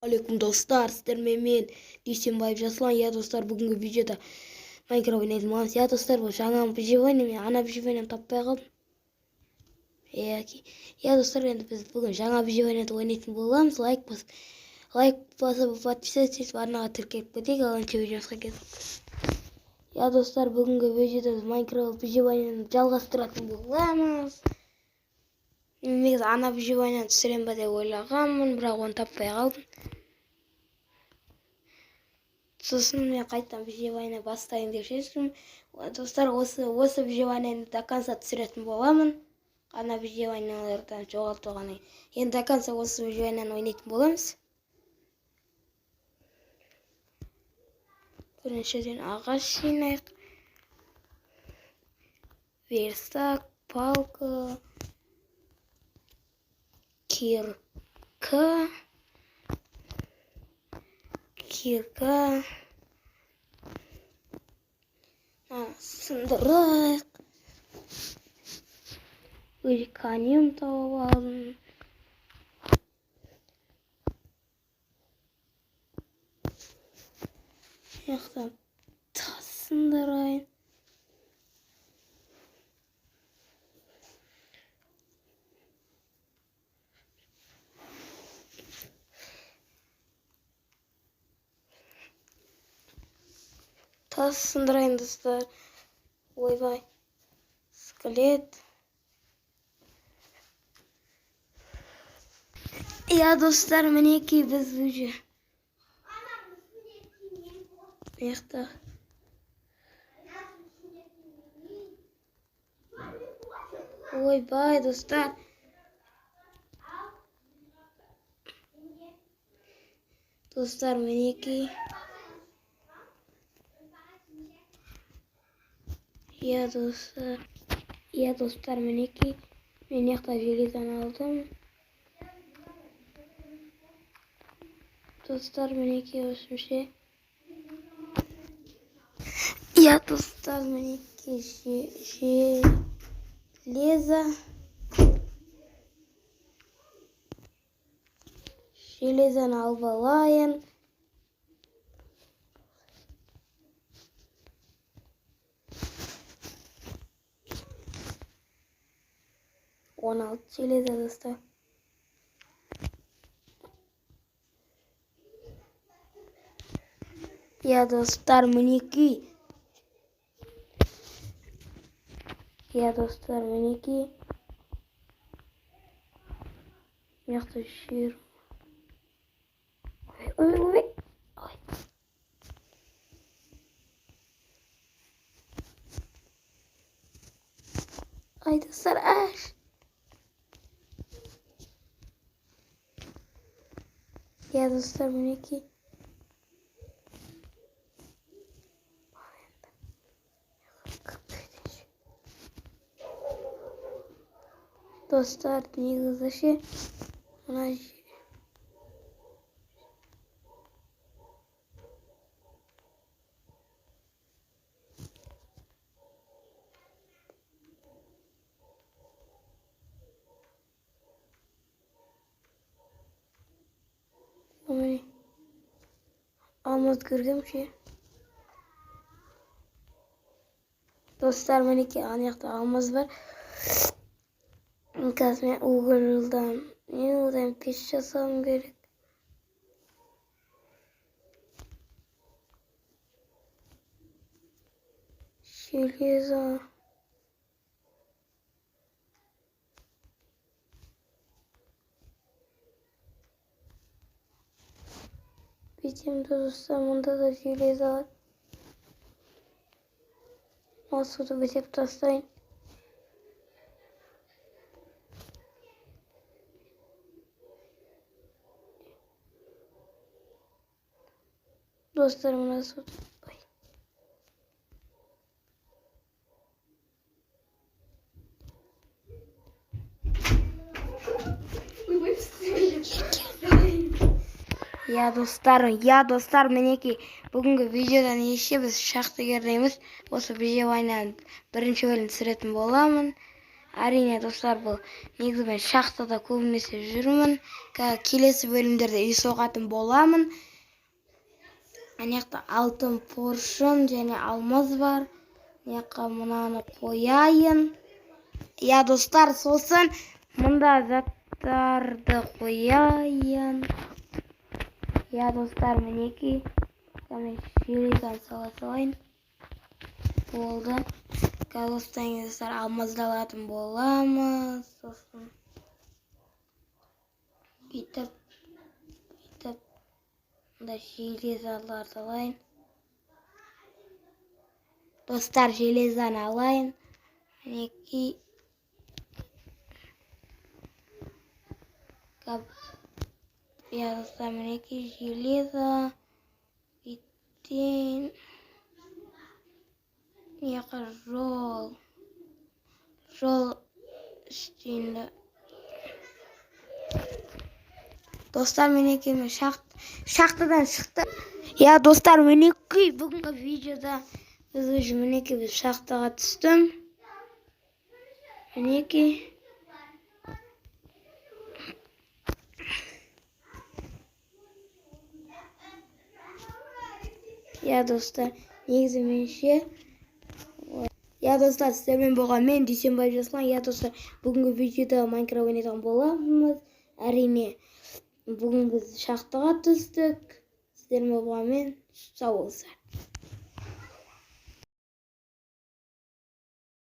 Aleyküm dostlar, sizlerle men Duysenbayev Жасұлан. Ya dostlar, бүгінгі видеода Minecraft oynayalım. Ya dostlar, bu жаңа выживание, ана выживание таппай қалдым. Ya dostlar, енді біз бүгін жаңа выживание ойнайтын боламыз. Лайк басып, подписывайтесь, арнаға тіркеліп кетейік, аланча видеомызға кетіп. Ya dostlar, бүгінгі видеода Minecraft выживаниені жалғастыратын боламыз. Негізі ана выживаниені түсірем ба деп ойлағанмын, бірақ оны таппай қалдым. Сосын мен қайтадан выживание бастайын деп шештім. Достар, осы выживаниені до конца түсіретін боламын. Ана выживаниелерден жоғалтылғаннан кейін. Енді до конца осы выживаниені ойнайтын боламыз. Біріншіден ағаш жинайық. Верстак, палка, кирка, сындырық. Уриканиум тауып алдым. Яқтан тас сындырайын. Тас сындырайын достар. Ойбай. Скелет. Ya dostlar, мінекей біз уже. Яқта. Ойбай достар. Dostlar, мінекей. Ya dostlar, мінекей. Мен яқта желездан алдым. Dostlar, мінекей осынша. Ya dostlar, мінекей железаны алып алайын. Он 16 железа достар. Ya dostlar, мінекей. Ya dostlar, мінекей. Яқта жер. Ой. Ай достар, аш. Ya dostlar, мінекей. Dostlar, негізі ше, мына алмаз көргем ше. Dostlar, мінекей ана жақта алмаз бар. Қазір мен угольдан пеш жасауым керек. Железо. Бетемді достар, мұнда да железо бар. Осыды бітеп тастайын. Dostlar, buna su tutmayın. Ya dostlar, мінекей бүгінгі видеодан біз шахтагердейміз. Осы выживаниені бірінші бөлім түсіретін боламын. Әрине достар, бұл негізі мен шахтада көбінесе жүрмін. Келесі бөлімдерде үй соғатын боламын. Анаяқта алтын поршын және алмаз бар. Анаяққа мынаны қояйын. Я достар, сосын мұнда заттарды қояйын. Я достар, мінеки. Мен железаны сала салайын. Болды. Достар, алмазды алатын боламыз. Сосын үйтіп мында железаларды алайын. Достар, железаны алайын. Мінеки. Я достар, мінеки железа. Биттен. Яқа жол үстінде. Достар, мінеки мен шахтадан шықты. Я достар, мінеки бүгінгі видеода мінеки біз шахтаға түстім. Мінеки. Я достар, негізі менше. Я достар, сіздермен болған мен Дүйсенбай Жасұлан. Я достар, бүгінгі видеода Майнкрафт ойнайтын боламыз. Әрине, бүгін біз шахтаға түстік. Сіздермен болған мен, сау болыңыздар.